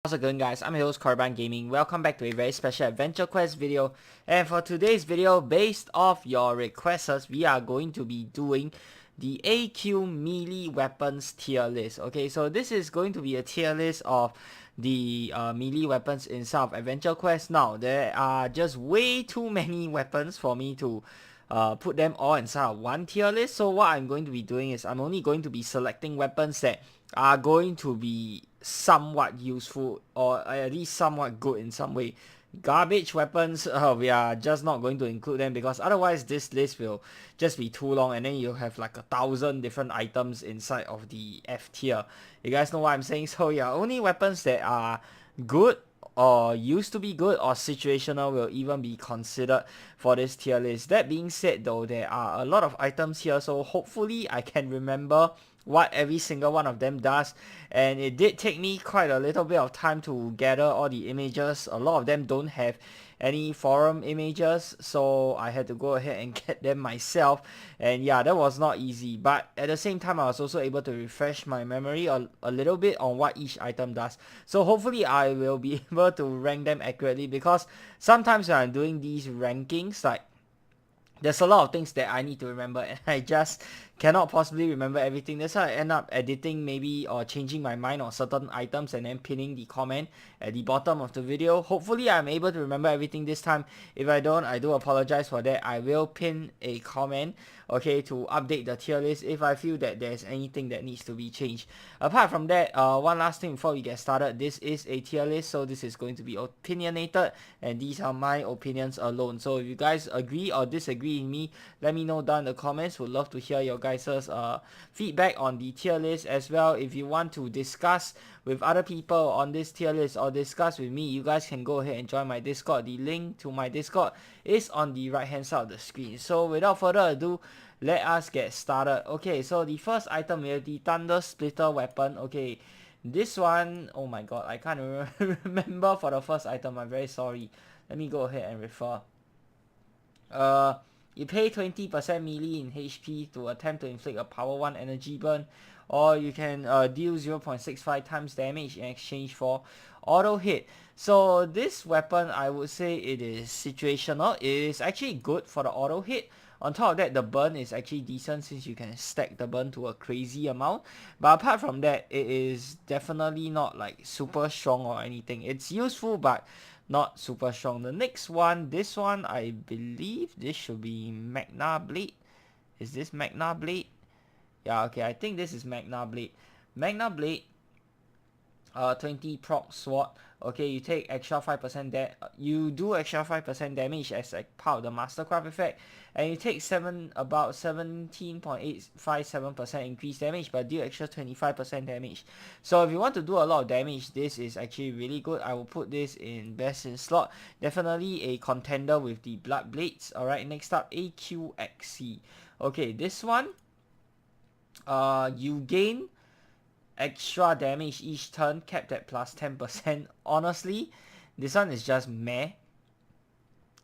How's it going, guys? I'm your host Carbon Gaming. Welcome back to a very special Adventure Quest video. And for today's video, based off your requests, we are going to be doing the AQ melee weapons tier list. Okay, so this is going to be a tier list of the melee weapons inside of Adventure Quest. Now, there are just way too many weapons for me to put them all inside of one tier list. So what I'm going to be doing is I'm only going to be selecting weapons that are going to be somewhat useful or at least somewhat good in some way. Garbage weapons, we are just not going to include them because otherwise this list will just be too long and then you'll have like 1,000 different items inside of the F tier. You guys know what I'm saying? So yeah, only weapons that are good or used to be good or situational will even be considered for this tier list. That being said though, there are a lot of items here, so hopefully I can remember what every single one of them does, and it did take me quite a little bit of time to gather all the images. A lot of them don't have any forum images, so I had to go ahead and get them myself, and yeah, that was not easy, but at the same time I was also able to refresh my memory a little bit on what each item does. So hopefully I will be able to rank them accurately, because sometimes when I'm doing these rankings, like, there's a lot of things that I need to remember and I just cannot possibly remember everything. That's why I end up editing maybe or changing my mind on certain items and then pinning the comment at the bottom of the video. Hopefully I'm able to remember everything this time. If I don't, I do apologize for that. I will pin a comment, okay, to update the tier list if I feel that there's anything that needs to be changed. Apart from that, one last thing before we get started, this is a tier list, so this is going to be opinionated and these are my opinions alone. So if you guys agree or disagree with me, let me know down in the comments. Would love to hear your guys' feedback on the tier list as well. If you want to discuss with other people on this tier list or discuss with me, you guys can go ahead and join my Discord. The link to my Discord is on the right hand side of the screen. So without further ado, let us get started. Okay, so the first item, we have the Thundersplitter weapon. Okay, this one, oh my god, I can't remember for the first item. I'm very sorry. Let me go ahead and refer. You pay 20% melee in HP to attempt to inflict a power 1 energy burn, or you can deal 0.65 times damage in exchange for auto hit. So this weapon, I would say it is situational. It is actually good for the auto hit. On top of that, the burn is actually decent since you can stack the burn to a crazy amount. But apart from that, it is definitely not like super strong or anything. It's useful, but not super strong. The next one, this one, I believe this should be MagnaBlade. Is this MagnaBlade? Yeah, okay, I think this is MagnaBlade. MagnaBlade, 20 proc sword. Okay, you take extra 5% you do extra 5% damage as a part of the Mastercraft effect, and you take about 17.857% increased damage, but deal extra 25% damage. So if you want to do a lot of damage, this is actually really good. I will put this in best in slot. Definitely a contender with the Bloodblades. Alright, next up, AQxe. Okay, this one, you gain extra damage each turn, capped at plus 10%. Honestly, this one is just meh.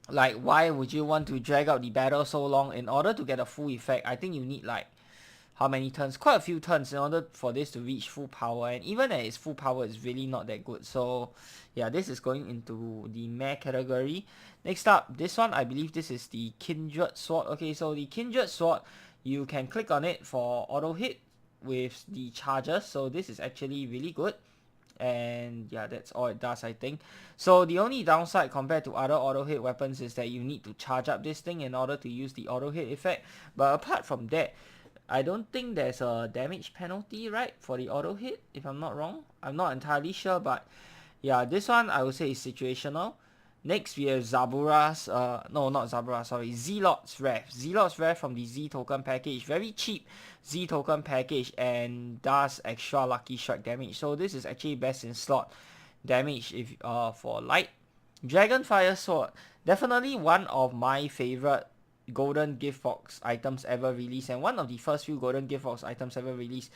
Like, why would you want to drag out the battle so long in order to get a full effect? I think you need like how many turns? Quite a few turns in order for this to reach full power, and even at its full power, it's really not that good. So yeah, this is going into the meh category. Next up, this one, I believe this is the Kindred Sword. Okay, so the Kindred Sword, you can click on it for auto hit with the charges, so this is actually really good. And yeah, that's all it does, I think. So the only downside compared to other auto hit weapons is that you need to charge up this thing in order to use the auto hit effect. But apart from that, I don't think there's a damage penalty, right, for the auto hit, if I'm not wrong. I'm not entirely sure, but yeah, this one I would say is situational. Next, we have Zabura's, no, not Zabura, sorry, Zealot's Wrath. Zealot's Wrath from the Z token package. Very cheap Z token package and does extra lucky strike damage. So this is actually best in slot damage if for light. DragonFire Sword. Definitely one of my favorite golden gift box items ever released, and one of the first few golden gift box items ever released.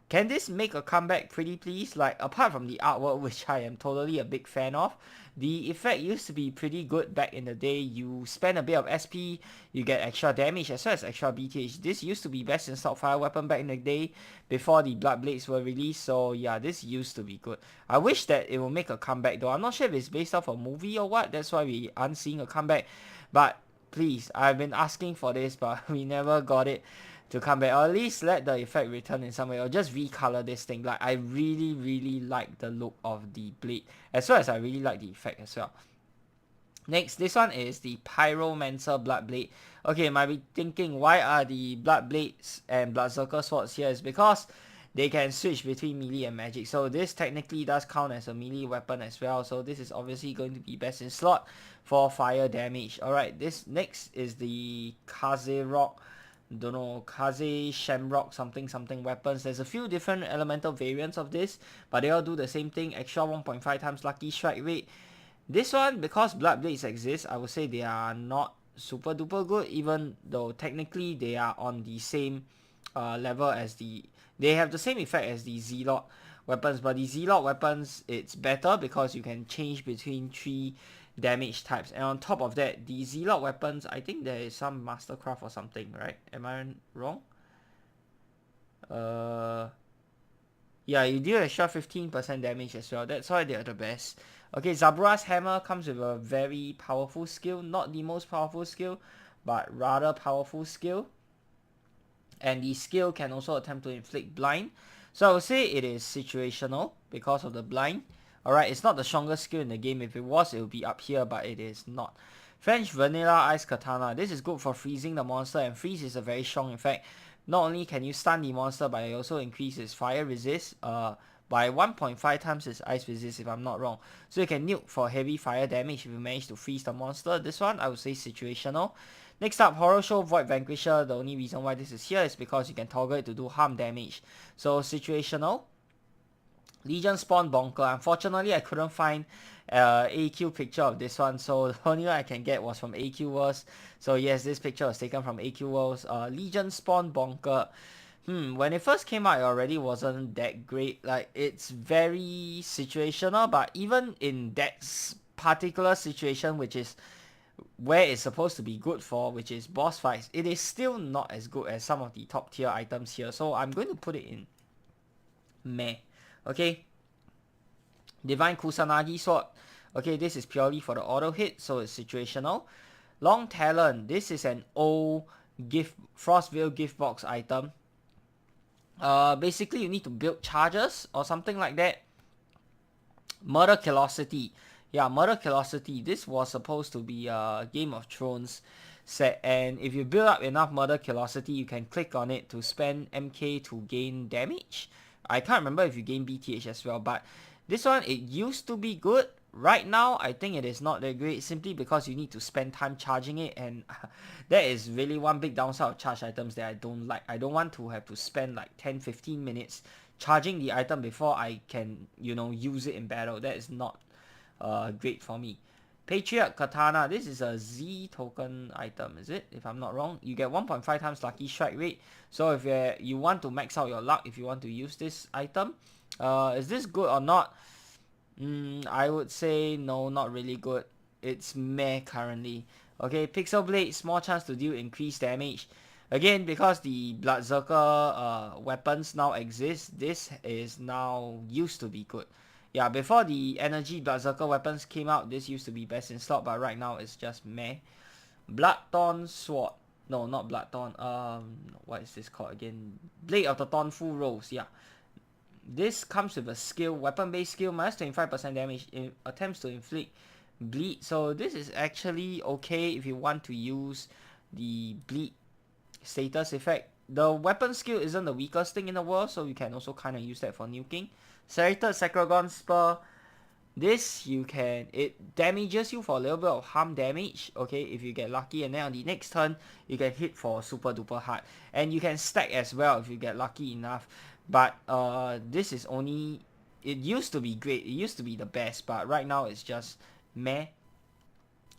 Can this make a comeback, pretty please? Like, apart from the artwork, which I am totally a big fan of, the effect used to be pretty good back in the day. You spend a bit of SP, you get extra damage as well as extra BTH. This used to be best in slot fire weapon back in the day before the Bloodblades were released. So yeah, this used to be good. I wish that it will make a comeback though. I'm not sure if it's based off a movie or what. That's why we aren't seeing a comeback. But please, I've been asking for this, but we never got it to come back, or at least let the effect return in some way, or just recolor this thing. Like, I really like the look of the blade, as well as I really like the effect as well. Next, this one is the Pyromancer Bloodblade. Okay, you might be thinking, why are the Bloodblades and Bloodsucker Swords here? Is because they can switch between melee and magic. So this technically does count as a melee weapon as well. So this is obviously going to be best in slot for fire damage. Alright, this next is the Kaze Rock. Don't know, Kaze, Shamrock, something weapons. There's a few different elemental variants of this, but they all do the same thing. Extra 1.5 times lucky strike rate. This one, because Bloodblades exist, I would say they are not super duper good, even though technically they are on the same level as they have the same effect as the Zealot weapons, but the Zealot weapons, it's better because you can change between 3 damage types, and on top of that, the Zealot weapons, I think there is some mastercraft or something, right? Am I wrong? Yeah, you deal extra 15% damage as well. That's why they are the best. Okay, Zabura's hammer comes with a very powerful skill, not the most powerful skill, but rather powerful skill. And the skill can also attempt to inflict blind. So I would say it is situational because of the blind. Alright, it's not the strongest skill in the game. If it was, it would be up here, but it is not. French Vanilla Ice Katana. This is good for freezing the monster, and freeze is a very strong effect. Not only can you stun the monster, but it also increases its fire resist by 1.5 times its ice resist, if I'm not wrong. So you can nuke for heavy fire damage if you manage to freeze the monster. This one, I would say situational. Next up, Horo-Show Void Vanquisher. The only reason why this is here is because you can toggle it to do harm damage. So situational. Legion Spawn Bonker. Unfortunately, I couldn't find AQ picture of this one, so the only one I can get was from AQ Worlds. So yes, this picture was taken from AQ Worlds. Legion Spawn Bonker. When it first came out, it already wasn't that great. Like, it's very situational, but even in that particular situation, which is where it's supposed to be good for, which is boss fights, it is still not as good as some of the top tier items here. So I'm going to put it in meh. Okay, Divine Kusanagi Sword. Okay, this is purely for the auto hit, so it's situational. Long Talon. This is an old Frostveil gift box item. Basically, you need to build charges or something like that. Murder Velocity. Yeah, Murder Velocity. This was supposed to be a Game of Thrones set, and if you build up enough Murder Velocity, you can click on it to spend MK to gain damage. I can't remember if you gain BTH as well, but this one, it used to be good. Right now, I think it is not that great, simply because you need to spend time charging it, and that is really one big downside of charged items that I don't like. I don't want to have to spend like 10-15 minutes charging the item before I can, you know, use it in battle. That is not great for me. Patriot Katana. This is a Z token item, is it? If I'm not wrong. You get 1.5 times lucky strike rate. So if you want to max out your luck, if you want to use this item, is this good or not? I would say no, not really good. It's meh currently. Okay, Pixel Blade, small chance to deal increased damage. Again, because the Bloodsucker weapons now exist, this is now used to be good. Yeah, before the energy Bloodsucker weapons came out, this used to be best in slot, but right now it's just meh. Bloodthorn Sword. No, not Bloodthorn. What is this called again? Blade of the Thornful Rose. Yeah. This comes with a skill, weapon-based skill, minus 25% damage, attempts to inflict bleed. So this is actually okay if you want to use the bleed status effect. The weapon skill isn't the weakest thing in the world, so you can also kind of use that for nuking. Serrated Sacragon Spur. This, it damages you for a little bit of harm damage, okay, if you get lucky, and then on the next turn, you can hit for super duper hard. And you can stack as well if you get lucky enough. But this is only, it used to be great, it used to be the best, but right now it's just meh.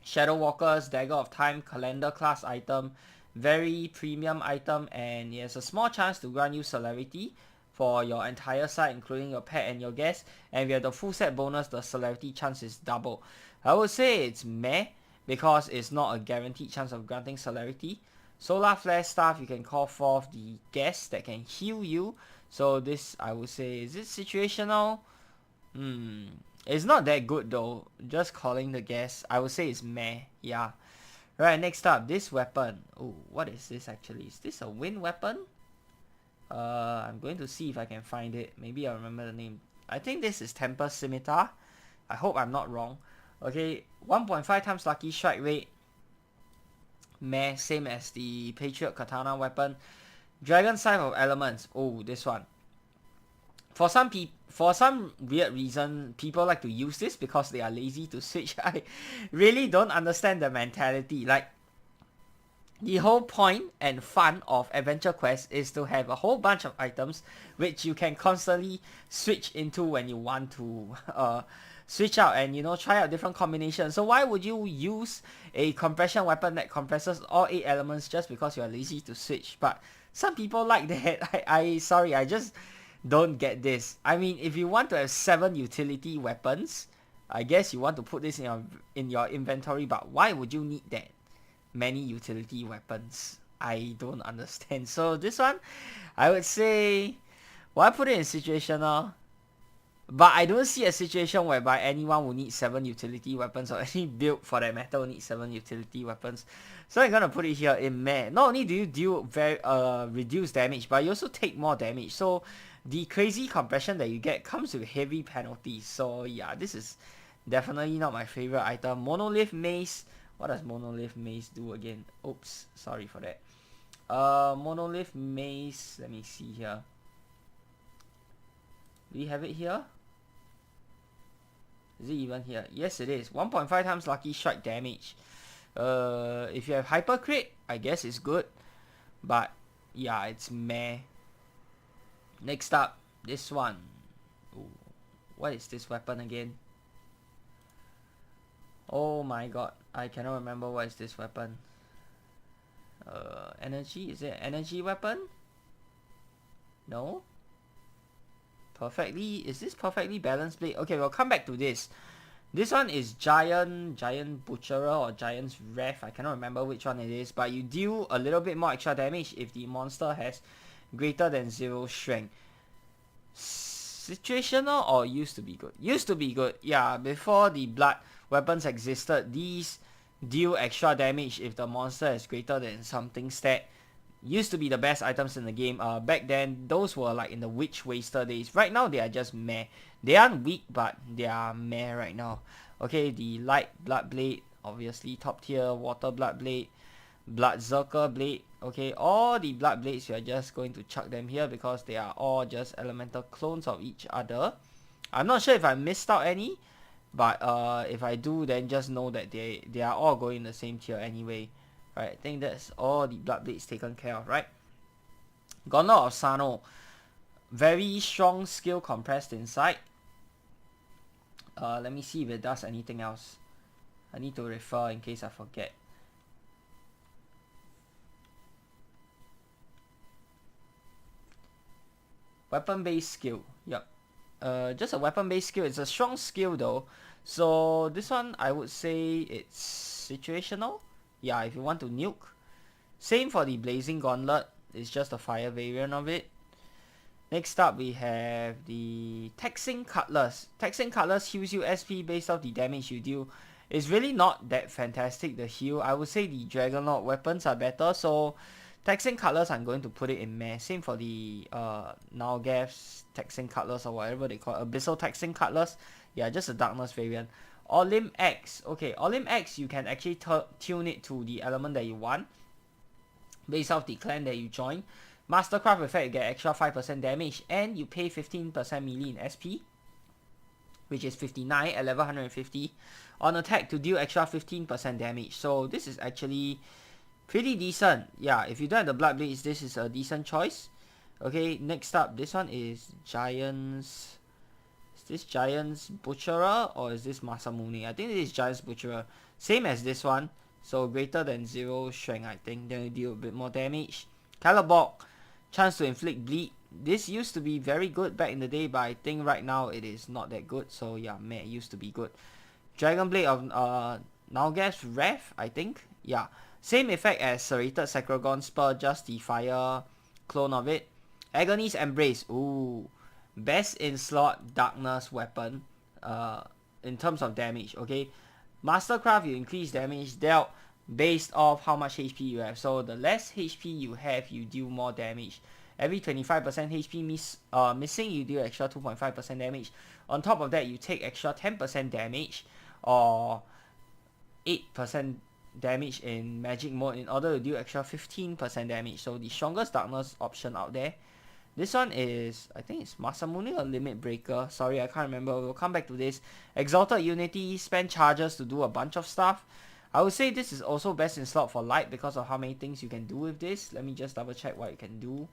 ShadowWalker's Dagger of Time, calendar class item, very premium item, and it has a small chance to grant you celerity for your entire side, including your pet and your guest. And we have the full set bonus, the celerity chance is double. I would say it's meh, because it's not a guaranteed chance of granting celerity. Solar Flare Staff, you can call forth the guest that can heal you. So this, I would say, is it situational? It's not that good though. Just calling the guest, I would say it's meh. Yeah. Right, next up, this weapon. Oh, what is this actually? Is this a wind weapon? I'm going to see if I can find it. Maybe I'll remember the name. I think this is Tempest Scimitar. I hope I'm not wrong. Okay, 1.5 times lucky strike rate. Meh, same as the Patriot Katana weapon. Dragon Scythe of Elements. Oh, this one. For some weird reason, people like to use this because they are lazy to switch. I really don't understand the mentality. Like, the whole point and fun of Adventure Quest is to have a whole bunch of items which you can constantly switch into when you want to switch out and, you know, try out different combinations. So why would you use a compression weapon that compresses all 8 elements just because you are lazy to switch? But some people like that. Sorry, I just don't get this. I mean, if you want to have 7 utility weapons, I guess you want to put this in your inventory, but why would you need that many utility weapons? I don't understand. So this one, I would say, well, I put it in situational, but I don't see a situation whereby anyone will need 7 utility weapons, or any build for that matter will need 7 utility weapons. So I'm gonna put it here in meh. Not only do you deal very reduced damage, but you also take more damage. So the crazy compression that you get comes with heavy penalties. So yeah, this is definitely not my favorite item. Monolith Mace. What does Monolith Mace do again? Oops, sorry for that. Monolith Mace, let me see here. Do we have it here? Is it even here? Yes, it is. 1.5 times lucky strike damage. If you have hyper crit, I guess it's good. But yeah, it's meh. Next up, this one. Ooh, what is this weapon again? Oh my god, I cannot remember what is this weapon. Energy? Is it an energy weapon? No? Is this perfectly balanced blade? Okay, we'll come back to this. This one is Giant Butcherer or Giant's Wrath. I cannot remember which one it is, but you deal a little bit more extra damage if the monster has greater than 0 strength. Situational or used to be good? Used to be good. Yeah, before the blood weapons existed, these deal extra damage if the monster is greater than something stat. Used to be the best items in the game. Back then, those were like in the Witch Waster days. Right now, they are just meh. They aren't weak, but they are meh right now. Okay, the Light Bloodblade, obviously top tier. Water Bloodblade, Bloodberserker Blade. Okay, all the Bloodblades, we are just going to chuck them here because they are all just elemental clones of each other. I'm not sure if I missed out any, but if I do, then just know that they are all going in the same tier anyway. Right, I think that's all the Bloodblades taken care of, right? Gauntlet of Sano. Very strong skill compressed inside. Let me see if it does anything else. I need to refer in case I forget. Weapon-based skill. Yep. Just a weapon-based skill. It's a strong skill though. So this one, I would say it's situational. Yeah, if you want to nuke. Same for the Blazing Gauntlet. It's just a fire variant of it. Next up, we have the Taxing Cutlass. Taxing Cutlass heals you SP based off the damage you deal. It's really not that fantastic, the heal. I would say the Dragonlord weapons are better. So, Taxing Cutlass, I'm going to put it in meh. Same for the Nalgaf's Taxing Cutlass or whatever they call it. Abyssal Taxing Cutlass. Yeah, just a Darkness variant. Olymp Axe. Okay, Olymp Axe, you can actually tune it to the element that you want based off the clan that you join. Mastercraft effect, you get extra 5% damage and you pay 15% melee in SP, which is 59 at level 150 on attack to deal extra 15% damage. So this is actually pretty decent. Yeah, if you don't have the Bloodblades, this is a decent choice. Okay, next up, this one is Giant's... Is this Giant's Butcherer or is this Masamune? I think this is Giant's Butcherer. Same as this one. So greater than 0 strength, I think. Then you deal a bit more damage. Calibok. Chance to inflict bleed. this used to be very good back in the day, but I think right now it is not that good. So yeah, meh, it used to be good. Dragonblade of Nalga's Wrath, I think. Yeah, same effect as Serrated Sacragon Spur, just the fire clone of it. Agony's Embrace. Ooh, best in slot darkness weapon. In terms of damage. Okay, Mastercraft, you increase damage dealt based off how much HP you have. So the less HP you have, you deal more damage. Every 25% HP missing, you deal extra 2.5% damage. On top of that, you take extra 10% damage or 8% damage in magic mode in order to deal extra 15% damage. So the strongest darkness option out there. This one is, I think it's Masamune or Limit Breaker. Sorry, I can't remember. We'll come back to this. Exalted Unity, spend charges to do a bunch of stuff. I would say this is also best in slot for light because of how many things you can do with this. Let me just double check what you can do.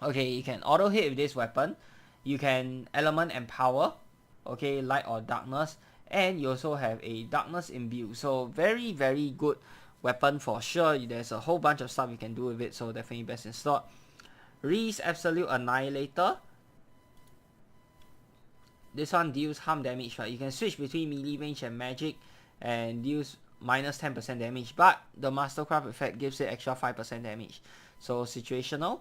Okay, you can auto hit with this weapon. You can element and power. Okay, light or darkness. And you also have a darkness imbue. So very, very good weapon for sure. There's a whole bunch of stuff you can do with it. So definitely best in slot. Reese Absolute Annihilator. This one deals harm damage, right? You can switch between melee range and magic and deals minus 10% damage, but the Mastercraft effect gives it extra 5% damage. So situational.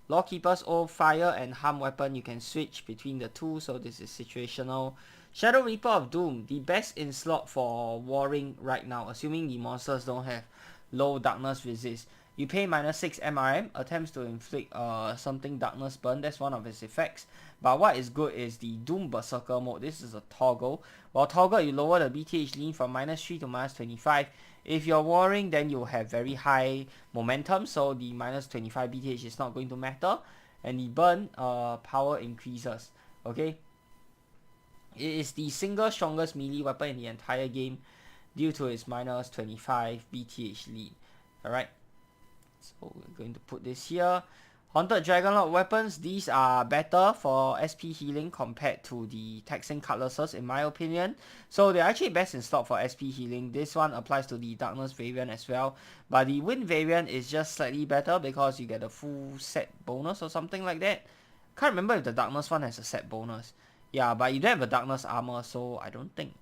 Lawkeeper's Oath, fire and harm weapon, you can switch between the two, so this is situational. Shadow Reaper of Doom, the best in slot for warring right now, assuming the monsters don't have low darkness resist. You pay minus 6 MRM, attempts to inflict something darkness burn, that's one of its effects. But what is good is the Doom Berserker mode. This is a toggle. While toggle, you lower the BTH lean from minus 3 to minus 25. If you're warring, then you'll have very high momentum, so the minus 25 BTH is not going to matter. And the burn power increases. Okay. It is the single strongest melee weapon in the entire game due to its minus 25 BTH lead. Alright. So we're going to put this here. Haunted Dragonlord weapons, these are better for SP healing compared to the Taxing Cutlasses in my opinion. So they're actually best in slot for SP healing. This one applies to the Darkness variant as well. But the Wind variant is just slightly better because you get a full set bonus or something like that. Can't remember if the Darkness one has a set bonus. Yeah, but you don't have a Darkness armor, so I don't think.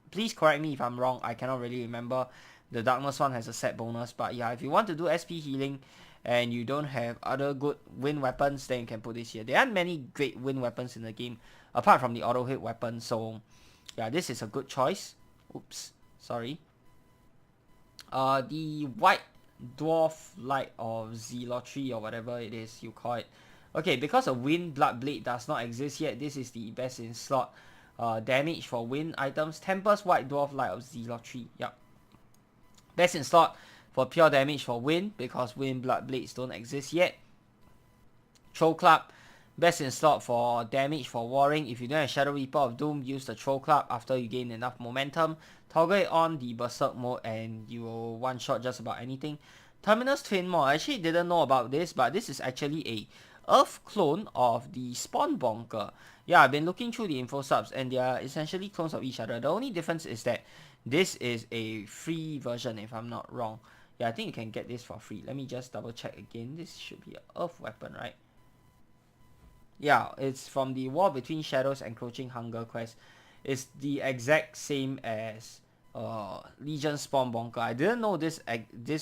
Please correct me if I'm wrong, I cannot really remember. The Darkness one has a set bonus, but yeah, if you want to do SP healing and you don't have other good wind weapons, then you can put this here. There aren't many great wind weapons in the game apart from the auto hit weapon, so yeah, this is a good choice. Oops, sorry. The White Dwarf Light or Zealotry or whatever it is you call it. Okay, because a Wind Bloodblade does not exist yet, this is the best in slot damage for wind items. Tempest White Dwarf Light of Zealotry. Yep. Best in slot for pure damage for wind because wind Bloodblades don't exist yet. Troll Club. Best in slot for damage for warring. If you don't have Shadow Reaper of Doom, use the Troll Club after you gain enough momentum. Toggle it on the Berserk mode and you will one-shot just about anything. Terminus Twin mod. I actually didn't know about this, but this is actually a Earth clone of the Spawn Bonker. Yeah, I've been looking through the info subs and they are essentially clones of each other. The only difference is that this is a free version if I'm not wrong. Yeah, I think you can get this for free. Let me just double check again. This should be an Earth weapon, right? Yeah, it's from the War Between Shadows Encroaching Hunger quest. It's the exact same as Legion Spawn Bonker. I didn't know this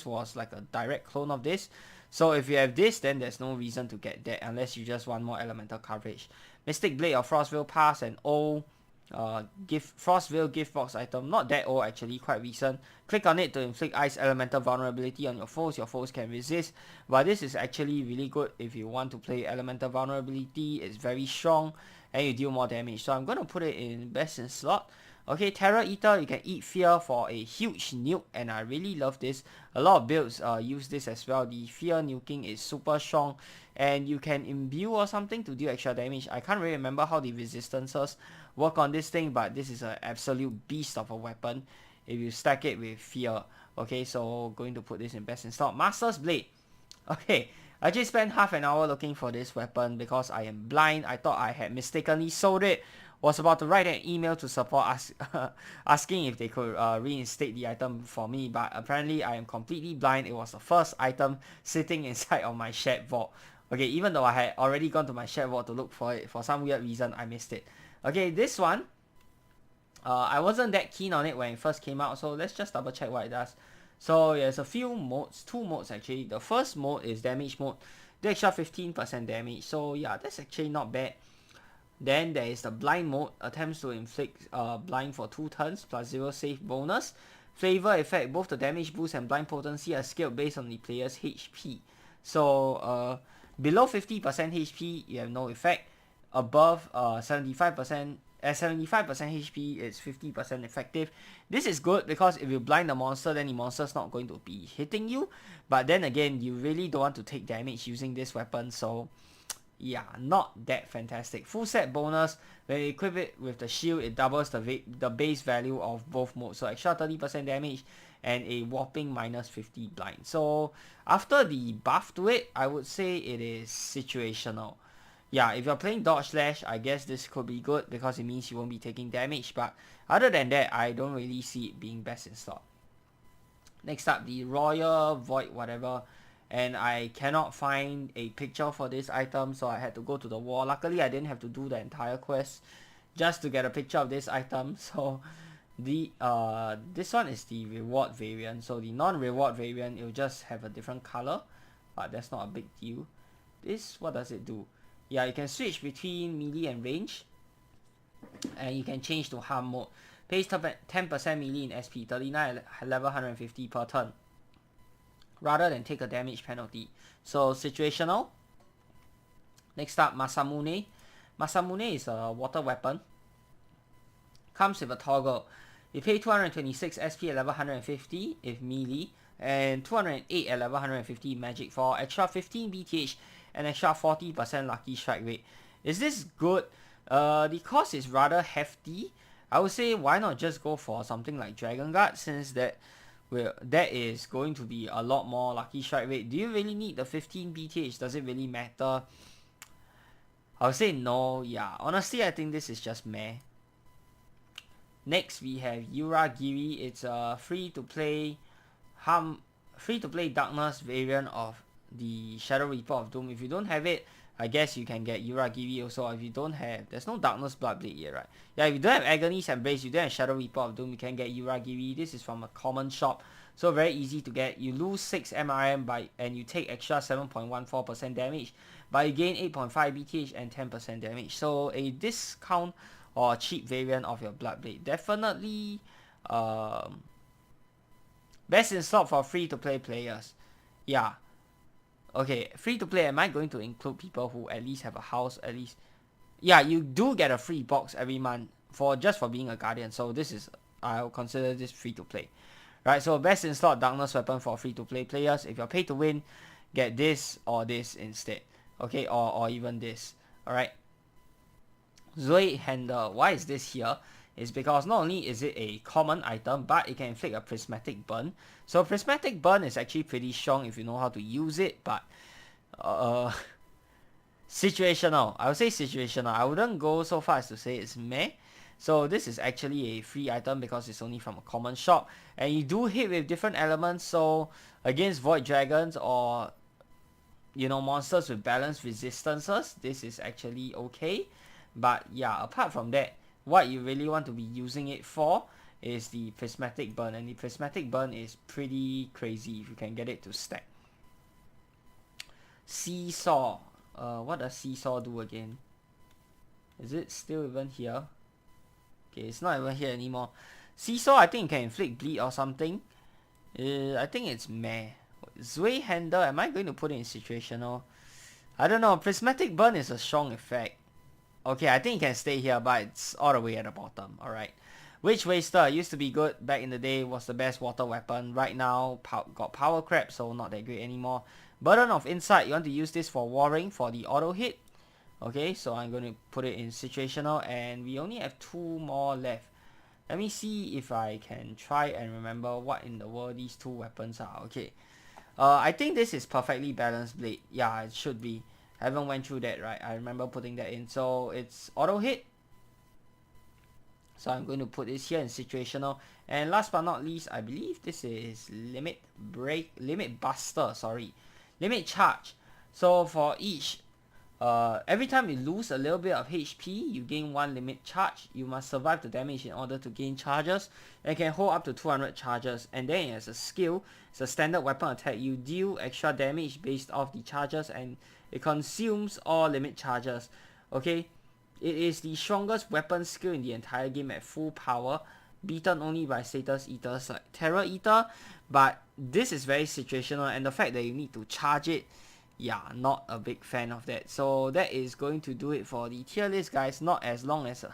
was like a direct clone of this. So if you have this, then there's no reason to get that unless you just want more elemental coverage. Mystic Blade of Frostvale Pass and old Frostvale gift box item. Not that old actually, quite recent. Click on it to inflict ice elemental vulnerability on your foes. Your foes can resist. But this is actually really good if you want to play elemental vulnerability. It's very strong and you deal more damage. So I'm going to put it in best in slot. Okay, Terror Eater, you can eat fear for a huge nuke and I really love this. A lot of builds use this as well. The fear nuking is super strong and you can imbue or something to deal extra damage. I can't really remember how the resistances work on this thing, but this is an absolute beast of a weapon if you stack it with fear. Okay, so going to put this in best in slot. Master's Blade. Okay, I just spent half an hour looking for this weapon because I am blind. I thought I had mistakenly sold it was about to write an email to support asking if they could reinstate the item for me, but apparently I am completely blind. It was the first item sitting inside of my shared vault. Okay, even though I had already gone to my shared vault to look for it, for some weird reason I missed it. Okay, this one, I wasn't that keen on it when it first came out, so let's just double check what it does. So there's a few modes, 2 modes actually. The first mode is damage mode, do extra 15% damage, so yeah, that's actually not bad. Then there is the blind mode, attempts to inflict blind for 2 turns plus 0 save bonus. Flavor effect, both the damage boost and blind potency are scaled based on the player's HP. So below 50% HP you have no effect. Above 75% at 75% HP it's 50% effective. This is good because if you blind the monster, then the monster's not going to be hitting you. But then again, you really don't want to take damage using this weapon, so yeah, not that fantastic. Full set bonus, when you equip it with the shield, it doubles the base value of both modes. So extra 30% damage and a whopping minus 50 blind. So after the buff to it, I would say it is situational. Yeah, if you're playing dodge slash, I guess this could be good because it means you won't be taking damage. But other than that, I don't really see it being best in slot. Next up, the Royal Void whatever. And I cannot find a picture for this item, so I had to go to the wall. Luckily, I didn't have to do the entire quest just to get a picture of this item. So the this one is the reward variant. So the non-reward variant, it will just have a different color, but that's not a big deal. This, what does it do? Yeah, you can switch between melee and range, and you can change to harm mode. Pays 10% melee in SP, 39 at level 150 per turn, rather than take a damage penalty. So situational. Next up, Masamune. Masamune is a water weapon. Comes with a toggle. You pay 226 SP at level 150 if melee, and 208 at level 150 magic for extra 15 BTH and extra 40% lucky strike rate. Is this good? The cost is rather hefty. I would say why not just go for something like Dragon Guard, since that is going to be a lot more lucky strike rate. Do you really need the 15 BTH? Does it really matter? I would say no. Yeah, honestly I think this is just meh. Next we have Uragiri. It's a free to play darkness variant of the Shadow Reaper of Doom. If you don't have it, I guess you can get Uragiri also. If you don't have, there's no Darkness Bloodblade yet, right? Yeah, if you don't have Agony's Embrace, you don't have Shadow Reaper of Doom, you can get Uragiri. This is from a common shop, so very easy to get. You lose 6 MRM and you take extra 7.14% damage, but you gain 8.5 BTH and 10% damage. So a discount or cheap variant of your Bloodblade. Definitely best in slot for free to play players. Yeah. Okay, free to play, am I going to include people who at least have a house, at least? Yeah, you do get a free box every month just for being a guardian. So this is, I'll consider this free to play. Right, so best in slot darkness weapon for free to play players. If you're paid to win, get this or this instead. Okay, or even this. Alright. Zoe Handler, why is this here? Is because not only is it a common item, but it can inflict a prismatic burn. So prismatic burn is actually pretty strong if you know how to use it, but situational. I would say situational. I wouldn't go so far as to say it's meh. So this is actually a free item because it's only from a common shop, and you do hit with different elements. So against void dragons or monsters with balanced resistances, this is actually okay. But yeah, apart from that, what you really want to be using it for is the prismatic burn, and the prismatic burn is pretty crazy if you can get it to stack. Seesaw. What does Seesaw do again? Is it still even here? Okay, it's not even here anymore. Seesaw, I think it can inflict bleed or something. I think it's meh. Zway Handle, am I going to put it in situational? I don't know. Prismatic burn is a strong effect. Okay, I think it can stay here, but it's all the way at the bottom. Alright. Witch Waster used to be good back in the day, was the best water weapon. Right now, got power crap, so not that great anymore. Burden of Insight, you want to use this for warring for the auto hit. Okay, so I'm going to put it in situational, and we only have 2 more left. Let me see if I can try and remember what in the world these 2 weapons are. Okay. I think this is perfectly balanced blade. Yeah, it should be. I haven't went through that, right? I remember putting that in. So it's auto hit. So I'm going to put this here in situational. And last but not least, I believe this is limit buster, limit charge. So for each, every time you lose a little bit of HP, you gain 1 limit charge. You must survive the damage in order to gain charges. And can hold up to 200 charges. And then as a skill, it's a standard weapon attack. You deal extra damage based off the charges, and it consumes all limit charges. Okay, it is the strongest weapon skill in the entire game at full power, beaten only by status eaters like Terror Eater. But this is very situational, and the fact that you need to charge it, yeah, not a big fan of that. So that is going to do it for the tier list, guys. Not as long as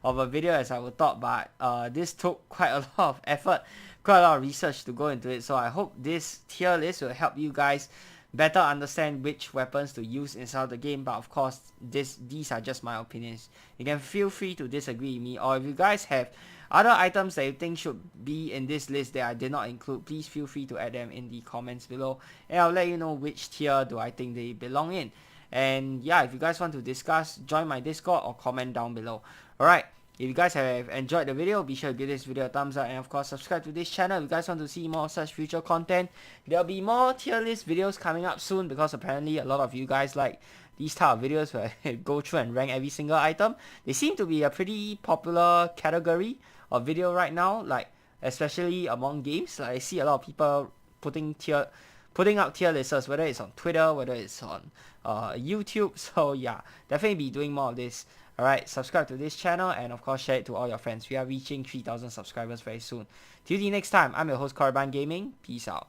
of a video as I would thought, but this took quite a lot of effort, quite a lot of research to go into it. So I hope this tier list will help you guys better understand which weapons to use inside the game. But of course, these are just my opinions. You can feel free to disagree with me, or if you guys have other items that you think should be in this list that I did not include, please feel free to add them in the comments below, and I'll let you know which tier do I think they belong in. And yeah, if you guys want to discuss, join my Discord or comment down below. Alright, if you guys have enjoyed the video, be sure to give this video a thumbs up, and of course subscribe to this channel if you guys want to see more such future content. There'll be more tier list videos coming up soon, because apparently a lot of you guys like these type of videos where I go through and rank every single item. They seem to be a pretty popular category of video right now, like especially among games. Like, I see a lot of people putting up tier lists, whether it's on Twitter, whether it's on YouTube. So yeah, definitely be doing more of this. Alright, subscribe to this channel, and of course share it to all your friends. We are reaching 3,000 subscribers very soon. Till the next time, I'm your host Korriban Gaming. Peace out.